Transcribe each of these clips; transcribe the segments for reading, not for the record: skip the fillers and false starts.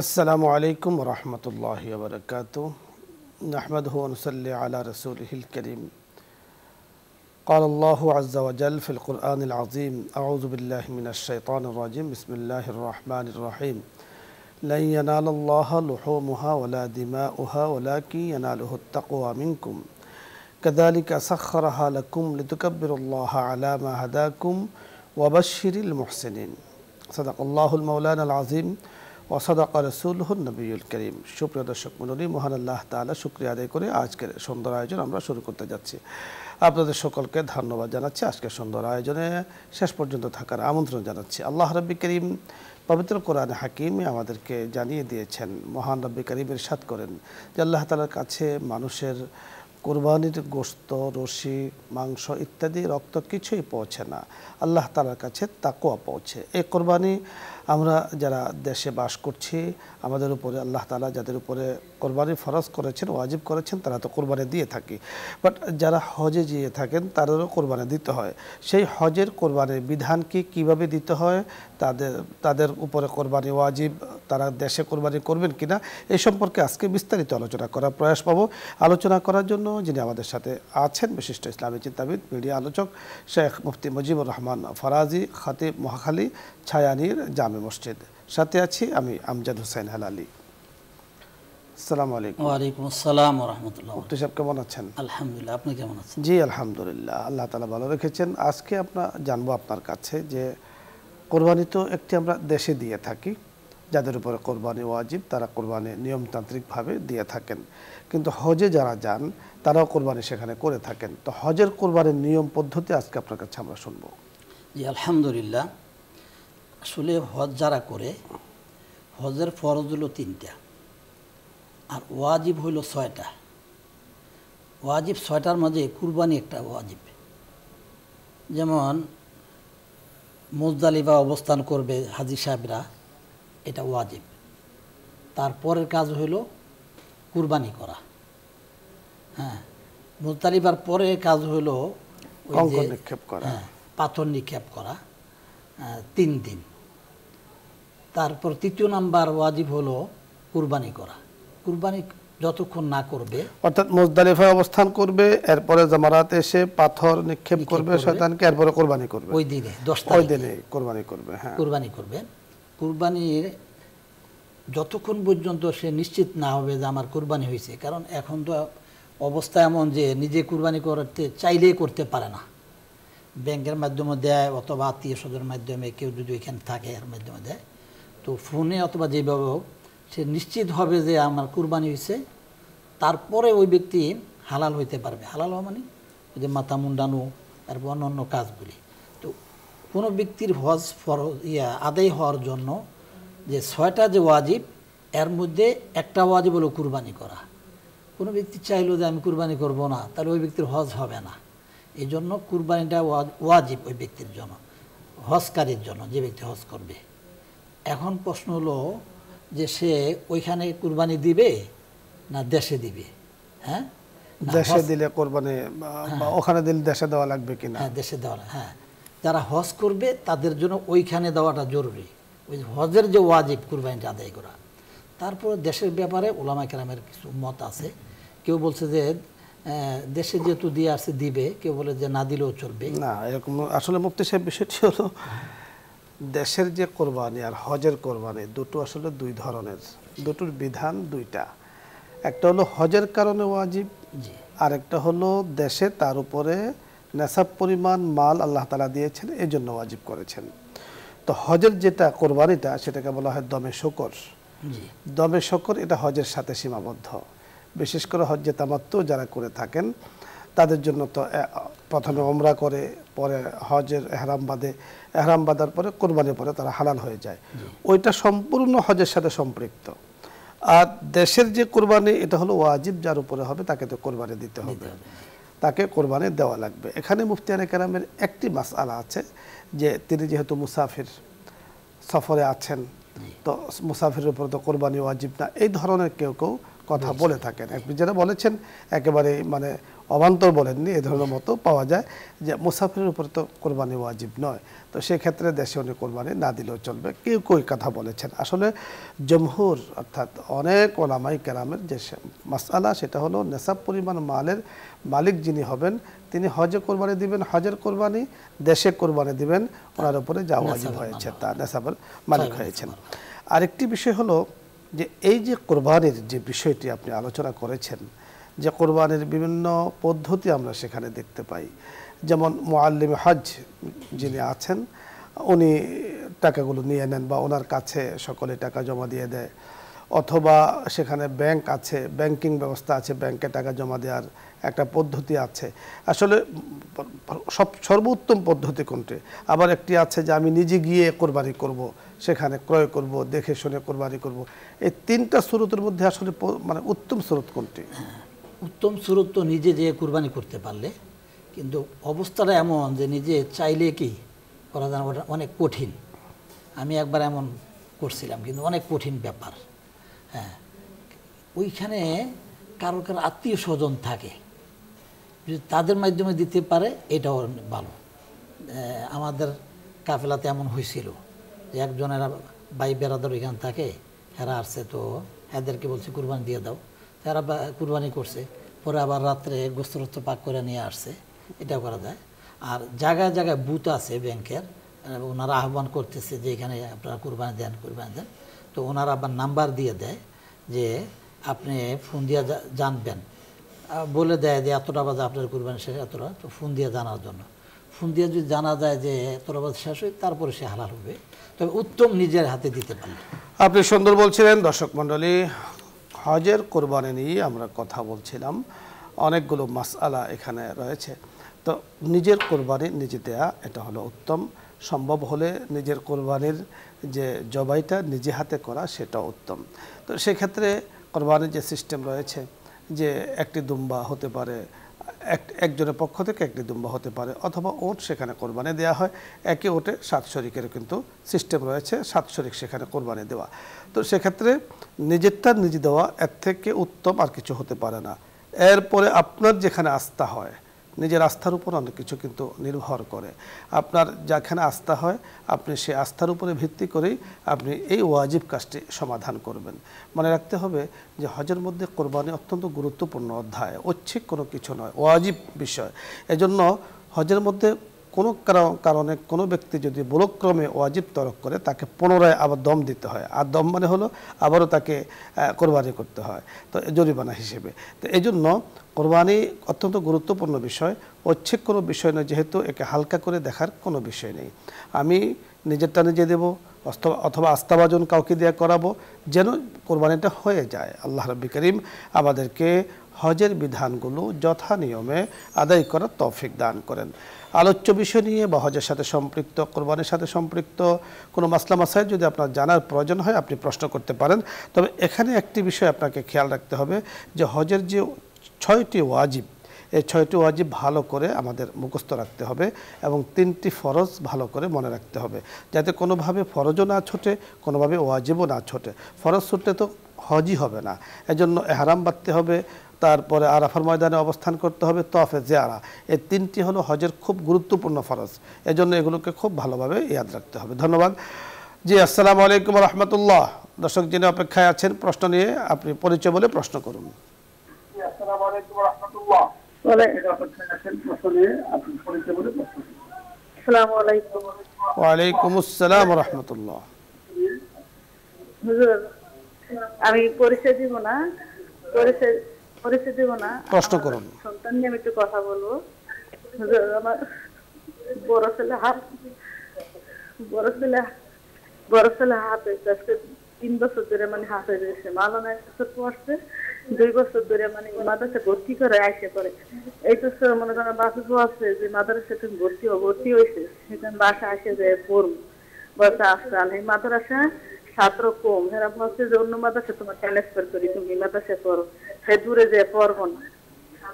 আসসালামু আলাইকুম ওয়া রাহমাতুল্লাহি ওয়া বারাকাতুহু নাহমাদুহু ওয়া নুসাল্লি আলা রাসূলিহিল কারীম قال الله عز وجل في القرآن العظيم أعوذ بالله من الشيطان الرجيم بسم الله الرحمن الرحيم لن ينال الله لحومها ولا دماؤها ولكن يناله التقوى منكم كذلك سخرها لكم لتكبروا الله على ما هداكم وبشر المحسنين صدق الله المولانا العظيم وصدق رسوله النبي الكريم সুপ্রিয় দর্শক মণ্ডলী, মহান আল্লাহ তাআলা শুকরিয়া আদায় করে আজকের সুন্দর আয়োজন আমরা শুরু করতে যাচ্ছি। আপনাদের সকলকে ধন্যবাদ জানাচ্ছি। আজকের সুন্দর আয়োজনে শেষ পর্যন্ত থাকার আমন্ত্রণ জানাচ্ছি। আল্লাহ রাব্বি করিম পবিত্র কোরআনে হাকিমে আমাদেরকে জানিয়ে দিয়েছেন, মহান রাব্বি করিম ইরশাদ করেন যে আল্লাহ তাআলার কাছে মানুষের কোরবানির গোশত, রশি, মাংস ইত্যাদি রক্ত কিছুই পৌঁছে না, আল্লাহ তাআলার কাছে তাকওয়া পৌঁছে। এই কোরবানি আমরা যারা দেশে বাস করছি, আমাদের উপরে আল্লাহ তাআলা যাদের উপরে কোরবানি ফরজ করেছেন, ওয়াজিব করেছেন, তারা তো কোরবানি দিয়ে থাকি। বাট যারা হজে গিয়ে থাকেন তাদেরও কোরবানি দিতে হয়। সেই হজের কোরবানির বিধান কি, কীভাবে দিতে হয়, তাদের উপরে কোরবানি ওয়াজিব, তারা দেশে কোরবানি করবেন কিনা, এই সম্পর্কে আজকে বিস্তারিত আলোচনা করার প্রয়াস পাবো। আলোচনা করার জন্য যিনি আমাদের সাথে আছেন বিশিষ্ট ইসলামী চিন্তাবিদ, মিডিয়া আলোচক শেখ মুফতি মুজিবুর রহমান ফরাজি, খতিব মহাখালী, ছায়ানীর জামে মসজিদ। সাথে আছি আমি আমজাদ হোসেন হেলালি। আসসালামু আলাইকুম। ওয়ালাইকুম আসসালাম ওয়া রাহমাতুল্লাহ। মুফতি সাহেব কেমন আছেন? আলহামদুলিল্লাহ, আপনি কেমন আছেন? জি আলহামদুলিল্লাহ, আল্লাহ তাআলা ভালো রেখেছেন। আজকে জানবো আপনার কাছে যে কোরবানি তো একটি আমরা দেশে দিয়ে থাকি, যাদের উপরে কোরবানি ওয়াজিব তারা কোরবানি নিয়মতান্ত্রিকভাবে দিয়ে থাকেন, কিন্তু হজে যারা যান তারাও কোরবানি সেখানে করে থাকেন। তো হজের কোরবানির নিয়ম পদ্ধতি আজকে আপনার কাছে আমরা শুনবো। জি আলহামদুলিল্লাহ, আসলে হজ যারা করে, হজের ফরজ হলো 3টা আর ওয়াজিব হইল 6টা। ওয়াজিব 6টার মাঝে কুরবানি একটা ওয়াজিব। যেমন মুজদালিফা অবস্থান করবে হাজি সাহেবরা, এটা ওয়াজিব। তারপরের কাজ হইল কুরবানি করা। হ্যাঁ, মুজদালিফার পরে কাজ হইল নিক্ষেপ করা, পাথর নিক্ষেপ করা 3 দিন। তারপর 3য় নাম্বার ওয়াজিব হলো কুরবানি করা। কুরবানি যতক্ষণ না করবে, অর্থাৎ মুজদালিফায় অবস্থান করবে, এরপরে জামারাতে এসে পাথর নিক্ষেপ করবে শয়তানকে, এরপরে কুরবানি করবে। ওই দিনে 10 তারিখে ওই দিনে কুরবানি করবে। হ্যাঁ, কুরবানি করবে। কুরবানির যতক্ষণ পর্যন্ত সে নিশ্চিত না হবে যে আমার কুরবানি হয়েছে, কারণ এখন তো অবস্থা এমন যে নিজে কুরবানি করতে চাইলেই করতে পারে না। ব্যাংকের মাধ্যমে দেয় অথবা আত্মীয় স্বজনের মাধ্যমে, কেউ যদি ওইখানে থাকে এর মাধ্যমে দেয়। তো ফোনে অথবা যেভাবে হোক সে নিশ্চিত হবে যে আমার কুরবানি হয়েছে, তারপরে ওই ব্যক্তি হালাল হইতে পারবে। হালাল হওয়া মানে ওই যে মাথা মুন্ডানো, তারপর অন্য কাজগুলি। তো কোনো ব্যক্তির হজ আদায় হওয়ার জন্য যে 6টা যে ওয়াজিব, এর মধ্যে একটা ওয়াজিব হলো কুরবানি করা। কোনো ব্যক্তি চাইলো যে আমি কুরবানি করব না, তাহলে ওই ব্যক্তির হজ হবে না। এই জন্য কুরবানিটা ওয়াজিব ওই ব্যক্তির জন্য, হজকারীর জন্য, যে ব্যক্তি হজ করবে। এখন প্রশ্ন হলো যে সে ওইখানে কুরবানি দিবে না দেশে দিবে? হ্যাঁ, দেশে দিলে কোরবানি, ওখানে দিলে দেশে দেওয়া লাগবে কিনা? হ্যাঁ, দেশে দেওয়া। হ্যাঁ, যারা হজ করবে তাদের জন্য ওইখানে দেওয়াটা জরুরি। ওই হজের যে ওয়াজিব কুরবানিটা আদায় করা। তারপর দেশের ব্যাপারে ওলামায়ে কেরামের কিছু মত আছে। কেউ বলছে যে দেশে যেহেতু দিয়ে আসছে দিবে, কেউ বলে যে না দিলেও চলবে না। এরকম আসলে মুফতি সাহেব বিষয়টি হলো, দেশের যে কোরবানি আর হজের কোরবানি দুটো আসলে দুই ধরনের, দুটোর বিধান দুইটা। একটা হলো হজের কারণে ওয়াজিব, আর একটা হলো দেশে তার উপরে নেশাব পরিমাণ মাল আল্লাহ তাআলা দিয়েছেন, এই জন্য ওয়াজিব করেছেন। তো হজের যেটা কোরবানিটা, সেটাকে বলা হয় দমে শকর। দমে শকর এটা হজের সাথে সীমাবদ্ধ। বিশেষ করে হজ্জে তামাত্তু যারা করে থাকেন তাদের জন্য তো প্রথমে ওমরা করে, পরে হজের এহরাম বাঁধে, এহরাম বাঁধার পরে কোরবানির পরে তারা হালাল হয়ে যায়। ওইটা সম্পূর্ণ হজের সাথে সম্পৃক্ত। আর দেশের যে কোরবানি, এটা হলো ওয়াজিব, যার উপরে হবে তাকে তো কোরবানি দিতে হবে, তাকে কোরবানি দেওয়া লাগবে। এখানে মুফতিয়ানে কেরামের একটি মাসআলা আছে যে তিনি যেহেতু মুসাফির, সফরে আছেন, তো মুসাফিরের উপর তো কোরবানি ওয়াজিব না, এই ধরনের কেউ কেউ কথা বলে থাকেন। যেটা বলেছেন একেবারে মানে অবান্তর বলেননি, এ ধরনের মতো পাওয়া যায় যে মুসাফিরের উপরে তো কোরবানি ওয়াজিব নয়, তো সেক্ষেত্রে দেশে উনি কোরবানি না দিলেও চলবে। কেউ কই কথা বলেছেন, আসলে জমহুর অর্থাৎ অনেক ওলামাই কেরামের যে মাসআলা সেটা হলো নেশাব পরিমাণ মালের মালিক যিনি হবেন তিনি হজে কোরবানি দিবেন, হজের কোরবানি দেশে কোরবানি দিবেন, ওনার উপরে যা ওয়াজিব হয়েছে তা নেশাবের মালিক হয়েছেন। আরেকটি বিষয় হলো যে এই যে কোরবানির যে বিষয়টি আপনি আলোচনা করেছেন, যে কোরবানির বিভিন্ন পদ্ধতি আমরা সেখানে দেখতে পাই, যেমন মুআল্লিম হজ যিনি আছেন উনি টাকাগুলো নিয়ে নেন বা ওনার কাছে সকলে টাকা জমা দিয়ে দেয়, অথবা সেখানে ব্যাংক আছে, ব্যাংকিং ব্যবস্থা আছে, ব্যাংকে টাকা জমা দেওয়ার একটা পদ্ধতি আছে। আসলে সর্বোত্তম পদ্ধতি কোনটি? আবার একটি আছে যে আমি নিজে গিয়ে কোরবানি করব, সেখানে ক্রয় করব, দেখে শুনে কোরবানি করব। এই তিনটা সুরতের মধ্যে আসলে মানে উত্তম সুরত কোনটি? উত্তম সুরত তো নিজে যেয়ে কুরবানি করতে পারলে, কিন্তু অবস্থাটা এমন যে নিজে চাইলে কি করা যায় ওটা অনেক কঠিন। আমি একবার এমন করছিলাম, কিন্তু অনেক কঠিন ব্যাপার। হ্যাঁ, ওইখানে কারো কারো আত্মীয় স্বজন থাকে, যদি তাদের মাধ্যমে দিতে পারে এটাও ভালো। আমাদের কাফেলাতে এমন হয়েছিল যে একজনের ভাই বেড়াদার ওইখান থাকে, এরা আসছে, তো এদেরকে বলছে কুরবানি দিয়ে দাও, তারা কুরবানি করছে, পরে আবার রাত্রে গোস্ত পাক করে নিয়ে আসছে, এটাও করা যায়। আর জায়গায় জায়গায় বুথ আছে ব্যাংকের, ওনারা আহ্বান করতেছে যে এখানে আপনারা কুরবানি দেন, কুরবানি দেন, তো ওনারা আবার নাম্বার দিয়ে দেয় যে আপনি ফোন দিয়ে জানবেন, বলে দেয় যে এতটা বাজে আপনার কুরবানি শেষ, এতটা, তো ফোন দিয়ে জানার জন্য। ফোন দিয়ে যদি জানা যায় যে এতটা বাজে শেষ হয়, তারপরে সে হালাল হবে। তবে উত্তম নিজের হাতে দিতে পারলে। আপনি সুন্দর বলছিলেন। দর্শক মণ্ডলী, হজের কোরবানি নিয়ে আমরা কথা বলছিলাম, অনেকগুলো মাসআলা এখানে রয়েছে। তো নিজের কোরবানি নিজে দেয়া এটা হলো উত্তম, সম্ভব হলে নিজের কোরবানির যে জবাইটা নিজে হাতে করা সেটা উত্তম। তো সেক্ষেত্রে কোরবানির যে সিস্টেম রয়েছে যে একটি দুম্বা হতে পারে, একজনের পক্ষ থেকে একটি দুম্বা হতে পারে, অথবা ওট সেখানে কোরবানি দেওয়া হয়। একে ওটে 7 শরিকের কিন্তু সিস্টেম রয়েছে, 7 শরিক সেখানে কোরবানি দেওয়া। তো সেক্ষেত্রে নিজেরটা নিজে দেওয়া এর থেকে উত্তম আর কিছু হতে পারে না। এরপরে আপনার যেখানে আস্থা হয়, নিজের আস্থার উপর অনেক কিছু কিন্তু নির্ভর করে। আপনার যেখানে আস্থা হয় আপনি সেই আস্থার উপরে ভিত্তি করেই আপনি এই ওয়াজিব কাজটি সমাধান করবেন। মনে রাখতে হবে যে হজের মধ্যে কোরবানি অত্যন্ত গুরুত্বপূর্ণ অধ্যায়, ঐচ্ছিক কোনো কিছু নয়, ওয়াজিব বিষয়। এজন্য হজের মধ্যে কোনো কারণে কোনো ব্যক্তি যদি বলক্রমে ওয়াজিব তরক করে তাকে পুনরায় আবার দম দিতে হয়, আর দম মানে হলো আবারও তাকে কোরবানি করতে হয়, তো জরিমানা হিসেবে। তো এই জন্য কোরবানি অত্যন্ত গুরুত্বপূর্ণ বিষয়, ঐচ্ছিক কোনো বিষয় নয়, যেহেতু একে হালকা করে দেখার কোনো বিষয় নেই। আমি নিজেরটা নিজে দেবো অথবা আস্থাভাজন কাউকে দিয়ে করাবো, যেন কোরবানিটা হয়ে যায়। আল্লাহ রাব্বুল কারীম আমাদেরকে হজের বিধানগুলো যথা নিয়মে আদায় করার তৌফিক দান করেন। আলোচ্য বিষয় নিয়ে বা হজের সাথে সম্পৃক্ত, কোরবানির সাথে সম্পৃক্ত কোনো মাসলা মাসাইল যদি আপনার জানার প্রয়োজন হয় আপনি প্রশ্ন করতে পারেন। তবে এখানে একটি বিষয় আপনাকে খেয়াল রাখতে হবে যে হজের যে 6টি ওয়াজিব, এই 6টি ওয়াজিব ভালো করে আমাদের মুখস্থ রাখতে হবে এবং 3টি ফরজ ভালো করে মনে রাখতে হবে, যাতে কোনোভাবে ফরজও না ছোটে, কোনোভাবে ওয়াজিবও না ছোটে। ফরজ ছুটলে তো হজই হবে না। এজন্য এহরাম বাঁধতে হবে, তারপরে আরাফার ময়দানে অবস্থান করতে হবে, তওয়াফে জিয়ারা। এই 3টি হলো হজের খুব গুরুত্বপূর্ণ ফরজ, এজন্য এগুলোকে খুব ভালোভাবে ইয়াদ রাখতে হবে। ধন্যবাদ। জি, আসসালামু আলাইকুম রহমতুল্লাহ। দর্শক যিনি অপেক্ষায় আছেন প্রশ্ন নিয়ে, আপনি পরিচয় বলে প্রশ্ন করুন। আসসালামু আলাইকুম রাহমাতুল্লাহ। আসসালামু আলাইকুম। ওয়ালাইকুম আসসালাম রহমতুল্লাহ। হুজুর, আমি পরিচয় দিব না, প্রশ্ন করুন। সন্তান নিয়ে আমি একটু কথা বলবো। হুজুর, আমার বড় ছেলে হাত হয়েছে আজকে 3 বছর ধরে, মানে হাত হয়ে গেছে। মালানা 1 বছর পড়ছে, 2 বছর ধরে মানে মাদ্রাসা ভর্তি করে আইসে করে। এই তো মনে করেন বাসু আছে যে মাদ্রাসা ভর্তি হয়েছে, সেখানে বাসা আসে যে পড়ব বলতে আসলাম। এই মাদ্রাসা ছাত্র কম, এরা বলছে যে অন্য মাদ্রাসা তোমার ট্রান্সফার করি, তুমি মাদ্রাসায় পড়ো, সে দূরে যে পড়বো না।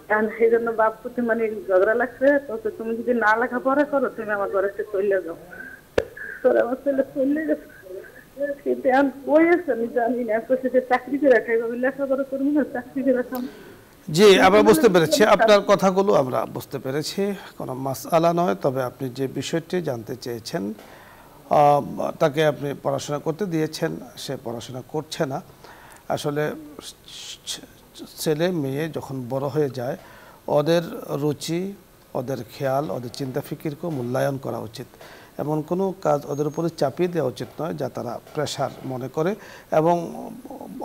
কারণ সেই জন্য বাপ প্রতি মানে ঝগড়া লাগছে, তো তুমি যদি না লেখাপড়া করো তুমি আমার ঘরে চলে যাও। তোর আমার ছেলে চলে গেছে, কিন্তু এখন কই আছে আমি জানি না। চাকরি করে খাইব, লেখাপড়া করবো না, চাকরি করে খাম। জি, আমরা বুঝতে পেরেছি আপনার কথাগুলো, আমরা বুঝতে পেরেছি, কোনো মাসআলা নয়। তবে আপনি যে বিষয়টি জানতে চেয়েছেন, তাকে আপনি পড়াশোনা করতে দিয়েছেন, সে পড়াশোনা করছে না। আসলে ছেলে মেয়ে যখন বড় হয়ে যায়, ওদের রুচি, ওদের খেয়াল, ওদের চিন্তা ফিকিরকে মূল্যায়ন করা উচিত। এমন কোনো কাজ ওদের উপরে চাপিয়ে দেওয়া উচিত নয় যা তারা প্রেশার মনে করে, এবং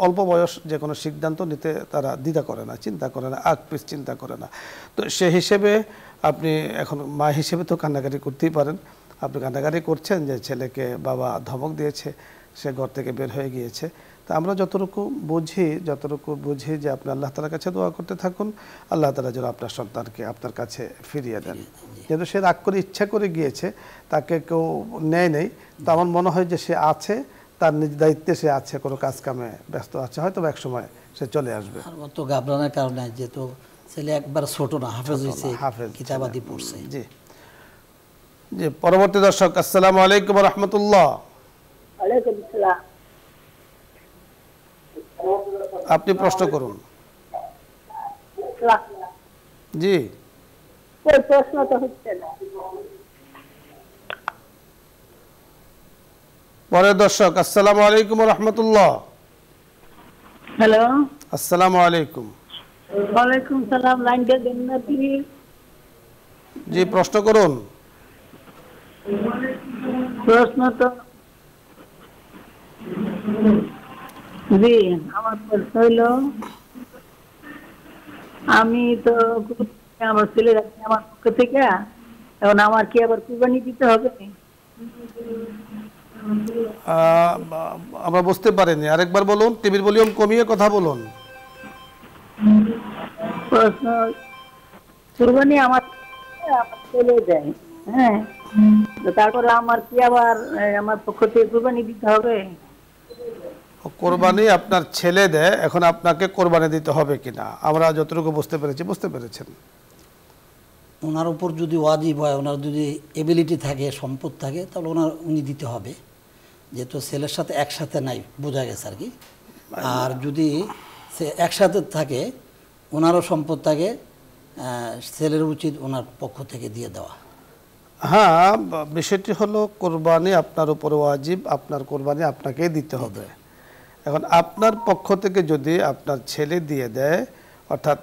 অল্প বয়স যে কোনো সিদ্ধান্ত নিতে তারা দ্বিধা করে না, চিন্তা করে না, আগ পিছ চিন্তা করে না। তো সে হিসেবে আপনি এখন মা হিসেবে তো কান্নাকাটি করতেই পারেন। আপনি কান্নাকাটি করছেন যে ছেলেকে বাবা ধমক দিয়েছে, সে ঘর থেকে বের হয়ে গিয়েছে। তা আমরা যতটুকু বুঝি যে আপনি আল্লাহ তাআলার কাছে দোয়া করতে থাকুন, আল্লাহ তাআলা যেন আপনার সন্তানকে আপনার কাছে ফিরিয়ে দেন। যেহেতু সে রাগ করে ইচ্ছা করে গিয়েছে, তাকে কেউ নেই, তো আমার মনে হয় যে সে আছে, তার নিজ দায়িত্বে সে আছে, কোনো কাজ কামে ব্যস্ত আছে, হয়তো এক সময় সে চলে আসবে। আর অত ঘাবড়ানোর কারণে, যেহেতু ছেলে একবার ছোট না, হাফেজ হয়েছে, কিতাবাদি পড়ছে। জি জি, পরবর্তী দর্শক, আসসালামু আলাইকুম ওয়া রাহমাতুল্লাহ। ওয়ালাইকুম আসসালাম। আপনি প্রশ্ন করুন। জি, ওই প্রশ্ন তো হচ্ছে না। পরের দর্শক, আসসালামু আলাইকুম ওয়া রাহমাতুল্লাহ। হ্যালো, আসসালামু আলাইকুম। ওয়ালাইকুম সালাম। লাইনটা দেন না প্লিজ। জি, প্রশ্ন করুন। প্রশ্ন তো জি, আমার প্রশ্ন হইল, আমি তো আমার ছেলে রাখছি আমার পক্ষ থেকে, এখন আমার কি আবার কুরবানি দিতে হবে? আমরা বুঝতে পারিনি, আরেকবার বলুন। টিভির ভলিউম কমিয়ে কথা বলুন। প্রশ্ন, কুরবানি আমার ছেলে দেয়, হ্যাঁ, তো তারপরে আমার কি আবার আমার পক্ষ থেকে কুরবানি দিতে হবে? কোরবানি আপনার ছেলে দেয়, এখন আপনাকে কোরবানি দিতে হবে কিনা আমরা যতটুকু বুঝতে পেরেছেন। ওনার উপর যদি ওয়াজিব হয়, ওনার যদি এবিলিটি থাকে, সম্পদ থাকে, তাহলে উনি দিতে হবে, যেহেতু ছেলের সাথে একসাথে নাই, বোঝা গেছে আর কি। আর যদি সে একসাথে থাকে, ওনারও সম্পদ থাকে, ছেলের উচিত ওনার পক্ষ থেকে দিয়ে দেওয়া। হ্যাঁ, বিষয়টি হলো কোরবানি আপনার উপর ওয়াজিব, আপনার কোরবানি আপনাকেই দিতে হবে। এখন আপনার পক্ষ থেকে যদি আপনার ছেলে দিয়ে দেয়, অর্থাৎ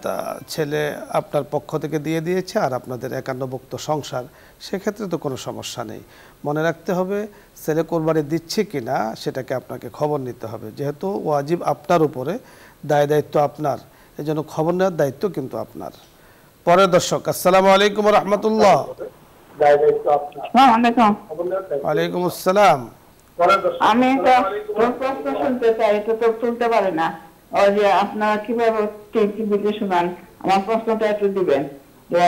ছেলে আপনার পক্ষ থেকে দিয়ে দিয়েছে আর আপনাদের একান্নভুক্ত সংসার, সেক্ষেত্রে তো কোনো সমস্যা নেই। মনে রাখতে হবে ছেলে কোরবানি দিচ্ছে কিনা সেটাকে আপনাকে খবর নিতে হবে। যেহেতু ওয়াজিব আপনার উপরে, দায়িত্ব আপনার, এই জন্য খবর নেওয়ার দায়িত্ব কিন্তু আপনার। পরের দর্শক, আসসালামু আলাইকুম ওয়া রাহমাতুল্লাহ। ওয়ালাইকুম আসসালাম। আমি তো প্রশ্ন শুনতে চাই, এটা তো শুনতে পারে না। ওই যে আপনারা কিভাবে টিভিতে শোনান, আমার প্রশ্নটা একটু দিবেন যে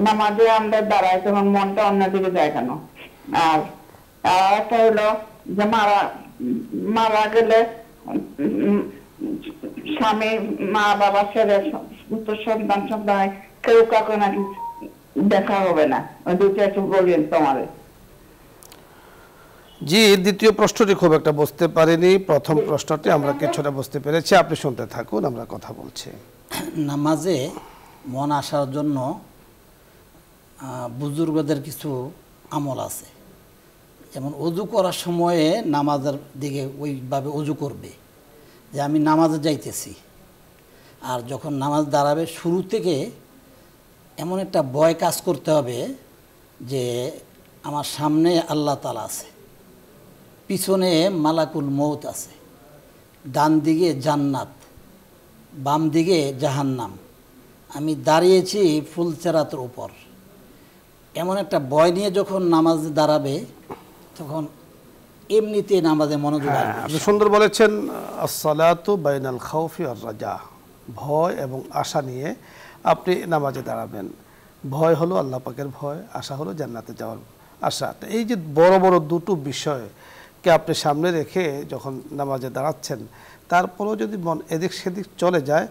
নামাজে আমরা দাঁড়াই তখন মনটা অন্যদিকে যায় কেন? আর একটা হলো যে মারা গেলে স্বামী, মা বাবা ছেলে, সন্তান কেউ কাউকে নাকি দেখা হবে না। ওই দুটো একটু বলবেন তোমারে। জি, দ্বিতীয় প্রশ্নটি খুব একটা বুঝতে পারিনি, প্রথম প্রশ্নটি আমরা কিছুটা বুঝতে পেরেছি। আপনি শুনতে থাকুন, আমরা কথা বলছি। নামাজে মন আসার জন্য বুজুর্গদের কিছু আমল আছে, যেমন অজু করার সময়ে নামাজের দিকে ওইভাবে অজু করবে যে আমি নামাজে যাইতেছি। আর যখন নামাজ দাঁড়াবে, শুরু থেকে এমন একটা ভয় কাজ করতে হবে যে আমার সামনে আল্লাহ তাআলা আছে, পিছনে মালাকুল মউত আছে, ডান দিকে জান্নাত, বাম দিকে জাহান্নাম, আমি দাঁড়িয়েছি ফুলচেরাতের উপর। এমন একটা ভয় নিয়ে যখন নামাজে দাঁড়াবে, তখন এমনিতে নামাজে মনোযোগ আসবে। আপনি সুন্দর বলেছেন, আসসালাতু বাইনাল খাউফি ওয়ার রাজা, ভয় এবং আশা নিয়ে আপনি নামাজে দাঁড়াবেন। ভয় হলো আল্লাহ পাকের ভয়, আশা হলো জান্নাতে যাওয়ার আশা। এই যে বড় বড় দুটো বিষয়কে আপনি সামনে রেখে যখন নামাজে দাঁড়াচ্ছেন, তারপরেও যদি মন এদিক সেদিক চলে যায়,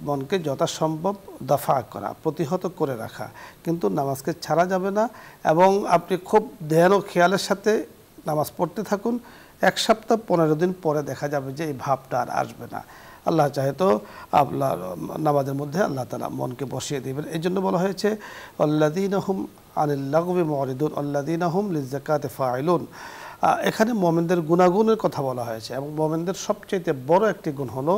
মনকে যথাসম্ভব দফা করা, প্রতিহত করে রাখা, কিন্তু নামাজকে ছাড়া যাবে না। এবং আপনি খুব ধ্যান ও খেয়ালের সাথে নামাজ পড়তে থাকুন। 1 সপ্তাহ 15 দিন পরে দেখা যাবে যে এই ভাবটা আর আসবে না। আল্লাহ চাহে তো আপনার নামাজের মধ্যে আল্লাহ তাআলা মনকে বসিয়ে দিবেন। এই জন্য বলা হয়েছে আল্লাযীনা হুম আনিল লাগবি মুরিদুন আল্লাযীনা হুম লিযাকাতি ফাইলুন। এখানে মুমিনদের গুণাগুণের কথা বলা হয়েছে এবং মুমিনদের সবচেয়ে বড় একটি গুণ হলো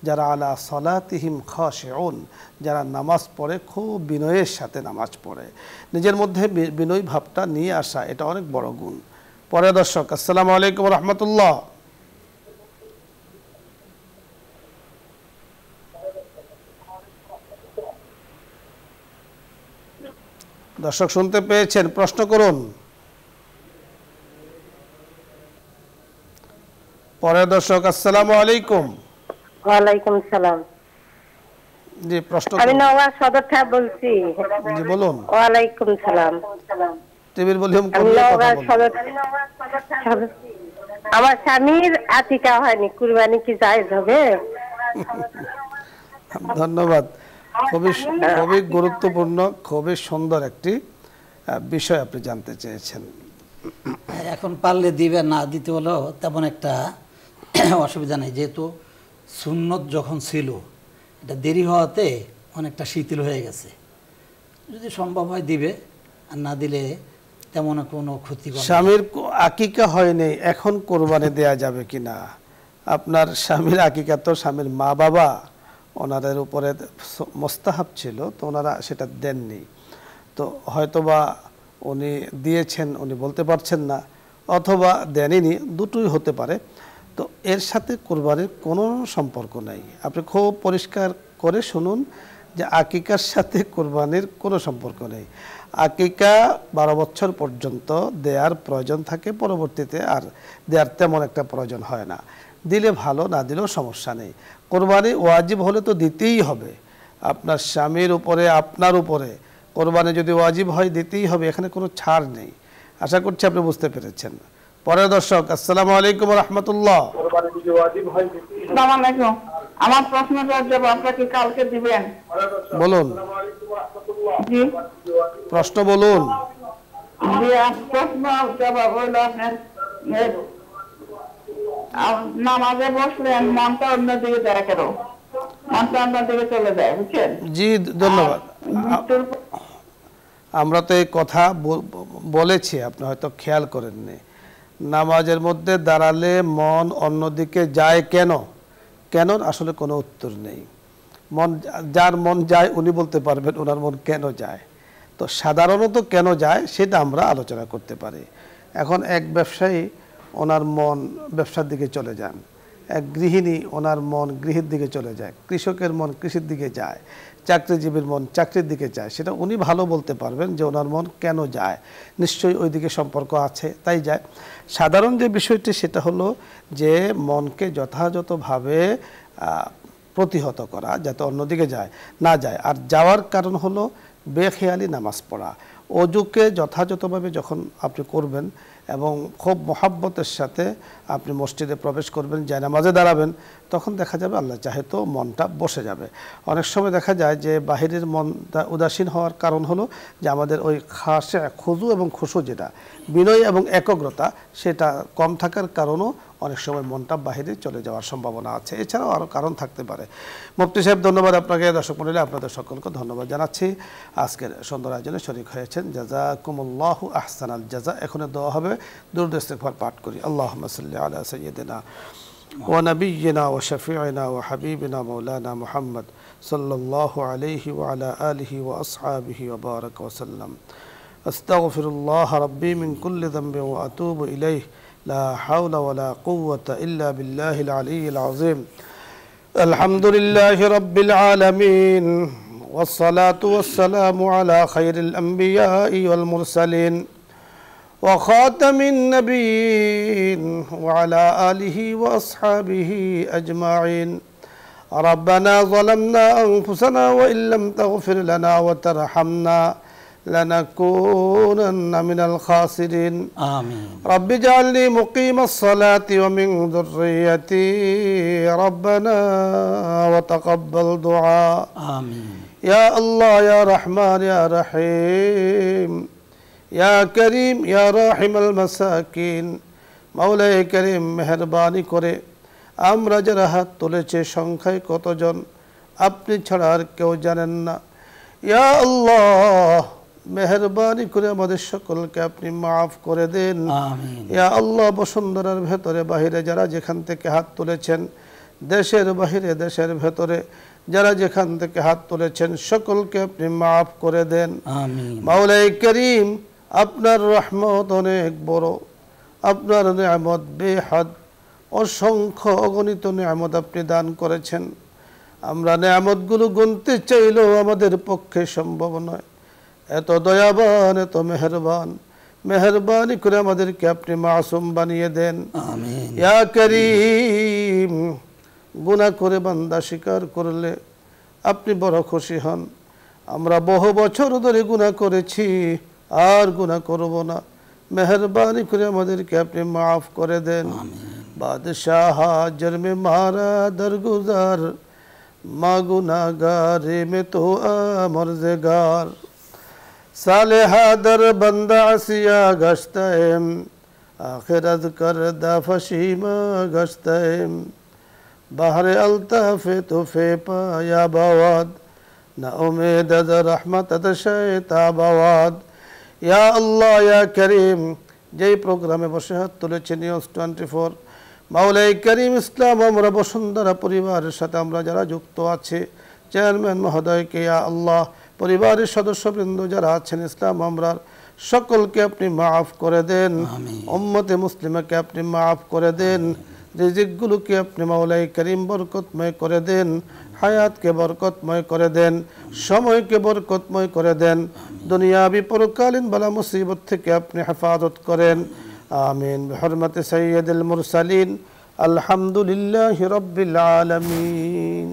যারা আলা সালাতিহিম খাশিউন, যারা নামাজ পড়ে খুব বিনয়ের সাথে নামাজ পড়ে, নিজের মধ্যে বিনয় ভাবটা নিয়ে আসা, এটা অনেক বড় গুণ। পরে দর্শক, আসসালামু আলাইকুম ওয়া রাহমাতুল্লাহ। দর্শক শুনতে পেয়েছেন? প্রশ্ন করুন। পরে দর্শক, আসসালামু আলাইকুম। ওয়ালাইকুম সালাম। জি, প্রশ্ন আমি করুন। নওয়াজ সদর থেকে বলছি। জি বলুন। ওয়ালাইকুম সালাম। টিভির ভলিউম আমি কমিয়ে কথা নওয়াজ বলুন। সদর। আমার স্বামীর আতিকা হয়নি, কুরবানি কি জায়েজ হবে? ধন্যবাদ। খুবই খুবই গুরুত্বপূর্ণ, খুবই সুন্দর একটি বিষয় আপনি জানতে চেয়েছেন। এখন পারলে দিবে, না দিতে হলেও তেমন একটা অসুবিধা নেই, যেহেতু সুন্নত যখন ছিল এটা দেরি হওয়াতে অনেকটা শিথিল হয়ে গেছে। যদি সম্ভব হয় দিবে, আর না দিলে তেমন কোনো ক্ষতি করে না। স্বামীর আকিকা হয়নি, এখন কোরবানি দেয়া যাবে কিনা? আপনার স্বামীর আকিকা তো স্বামীর মা বাবা ওনাদের উপরে মোস্তাহাব ছিল, তো ওনারা সেটা দেননি। তো হয়তোবা উনি দিয়েছেন, উনি বলতে পারছেন না, অথবা দেননি, দুটোই হতে পারে। তো এর সাথে কোরবানির কোনো সম্পর্ক নাই। আপনি খুব পরিষ্কার করে শুনুন যে আকিকার সাথে কোরবানির কোনো সম্পর্ক নেই। আকিকা 12 বছর পর্যন্ত দেয়ার প্রয়োজন থাকে, পরবর্তীতে আর দেয়ার তেমন একটা প্রয়োজন হয় না। দিলে ভালো, না দিলেও সমস্যা নেই। কোরবানি ওয়াজিব হলে তো দিতেই হবে, আপনার স্বামীর উপরে, আপনার উপরে। কোরবানি যদি ওয়াজিব হয় দিতেই হবে, এখানে কোনো ছাড় নেই। আশা করছি আপনি বুঝতে পেরেছেন। পরের দর্শক, আসসালামু আলাইকুম ওয়া রাহমাতুল্লাহ। আসসালামু আলাইকুম। আমার প্রশ্নটার জবাব আপনাকে কালকে দিবেন। বলুন, জি প্রশ্ন বলুন। জি, প্রশ্ন জবাব হইল আপনার নামাজে বসলেন, মনটা অন্যদিকে যায় কেন? মনটা অন্যদিকে চলে যায়, বুঝছেন? জি ধন্যবাদ। মৃত্যুর আমরা তো এই কথা বলেছি, আপনি হয়তো খেয়াল করেননি। নামাজের মধ্যে দাঁড়ালে মন অন্যদিকে যায় কেন? কেন আসলে কোনো উত্তর নেই। মন, যার মন যায় উনি বলতে পারবেন ওনার মন কেন যায়। তো সাধারণত কেন যায় সেটা আমরা আলোচনা করতে পারি। এখন এক ব্যবসায়ী, ওনার মন ব্যবসার দিকে চলে যান। এক গৃহিণী, ওনার মন গৃহের দিকে চলে যায়। কৃষকের মন কৃষির দিকে যায়। চাকরিজীবীর মন চাকরির দিকে যায়। সেটা উনি ভালো বলতে পারবেন যে ওনার মন কেন যায়। নিশ্চয়ই ওই দিকে সম্পর্ক আছে, তাই যায়। সাধারণ যে বিষয়টি সেটা হলো যে মনকে যথাযথভাবে প্রতিহত করা, যাতে অন্যদিকে যায় না যায়। আর যাওয়ার কারণ হলো বেখেয়ালি নামাজ পড়া। অজুকে যথাযথভাবে যখন আপনি করবেন এবং খুব মহাব্বতের সাথে আপনি মসজিদে প্রবেশ করবেন, জায়নামাজে দাঁড়াবেন, তখন দেখা যাবে আল্লাহ চাহে তো মনটা বসে যাবে। অনেক সময় দেখা যায় যে বাহিরের মনটা উদাসীন হওয়ার কারণ হলো যে আমাদের ওই খাশে, খুজু এবং খুশু, যেটা বিনয় এবং একগ্রতা, সেটা কম থাকার কারণও অনেক সময় মনটা বাহিরে চলে যাওয়ার সম্ভাবনা আছে। এছাড়াও আরও কারণ থাকতে পারে। মুফতি সাহেব, ধন্যবাদ আপনাকে। দর্শক মণ্ডলী, আপনাদের সকলকে ধন্যবাদ জানাচ্ছি। আজকের সুন্দর আয়োজনে শরীক হয়েছেন। জাযাকুমুল্লাহু আহসানাল জাযা। এখন দোয়া হবে, দুরূদ ইস্তিগফার পাঠ করি। আল্লাহুম্মা সাল্লি আলা সাইয়্যিদিনা ওয়া নাবিয়্যিনা ওয়া শাফিঈনা ওয়া হাবিবিনা মাওলানা মুহাম্মদ সাল্লাল্লাহু আলাইহি ওয়া আলা আলিহি ওয়া আসহাবিহি ওয়া বারাকা ওয়া সাল্লাম। আস্তাগফিরুল্লাহ রাব্বি মিন কুল্লি যামবিন ওয়া আতুবু ইলাইহি লা হাওলা ওয়া লা কুওয়াতা ইল্লা বিল্লাহিল আলিয়্যিল আযীম। আলহামদুলিল্লাহি রাব্বিল আলামিন والصلاة والسلام على خير الأنبياء والمرسلين وخاتم النبيين وعلى آله وأصحابه أجمعين. ربنا ظلمنا أنفسنا وإن لم تغفر لنا وترحمنا لنكونن من الخاسرين. آمين. رب اجعلني مقيم الصلاة ومن ذريتي ربنا وتقبل دعاء. آمين. يا الله يا رحمن يا رحيم يا كريم يا راحم المساكين. مولاي كريم মেহেরবানি করে আমরা যারা হাত তুলেছে সংখ্যায় কতজন আপনি ছাড়া আর কেউ জানেন না। ইয়া আল্লাহ, মেহেরবানি করে আমাদের সকলকে আপনি মাফ করে দেন। আমিন। ইয়া আল্লাহ, বসুন্ধরার ভেতরে বাহিরে যারা যেখান থেকে হাত তুলেছেন, দেশের বাহিরে দেশের ভেতরে যারা যেখান থেকে হাত তুলেছেন, সকলকে আপনি মাফ করে দেন। আমিন। মাওলাই করিম, আপনার রহমত অনেক বড়, আপনার নিয়ামত বেহাদ, অসংখ্য অগণিত নিয়ামত আপনি দান করেছেন। আমরা নিয়ামতগুলো গুনতে চাইলেও আমাদের পক্ষে সম্ভব নয়। এত দয়াবান, এত মেহেরবান, মেহেরবানি করে আমাদেরকে আপনি মাসুম বানিয়ে দেন। আমিন। ইয়া করিম, গুনাহ করে বান্দা স্বীকার করলে আপনি বড় খুশি হন। আমরা বহু বছর ধরে গুনাহ করেছি, আর গুনাহ করব না। মেহেরবানি করে আমাদেরকে আপনি মাফ করে দেন। বাদশাহ হাজর में मारा दरगुजार, मा गुनाहगारे में तो मर्ज़गार, सालेहा दर बंदा सिया गश्तम, आखिरत करदा फशीमा गश्तम, बहर अल्ताफ़े तो फे पाया बवाद, न उम्मीद रहमत शैता बवाद। ইয়া আল্লাহ, ইয়া করিম, যেই প্রোগ্রামে বসে হাত তুলেছে নিউজ 24, মাওলাই করিম ইসলাম আমরা বসুন্ধরা পরিবারের সাথে আমরা যারা যুক্ত আছে, চেয়ারম্যান মহোদয়কে ইয়া আল্লাহ, পরিবারের সদস্যবৃন্দ যারা আছেন, ইসলাম আমরা সকলকে আপনি মাফ করে দেন। উম্মতে মুসলিমাকে আপনি মাফ করে দেন। রিজিকগুলোকে আপনি মাওলাই করিম বরকতময় করে দেন। হায়াতকে বরকতময় করে দেন। সময়কে বরকতময় করে দেন। দুনিয়াবি পরকালীন বালা মুসিবত থেকে আপনি হেফাজত করেন। আমিন। বিহরমতে সাইয়্যিদুল মুরসালিন, আলহামদুলিল্লাহি রাব্বিল আলামিন।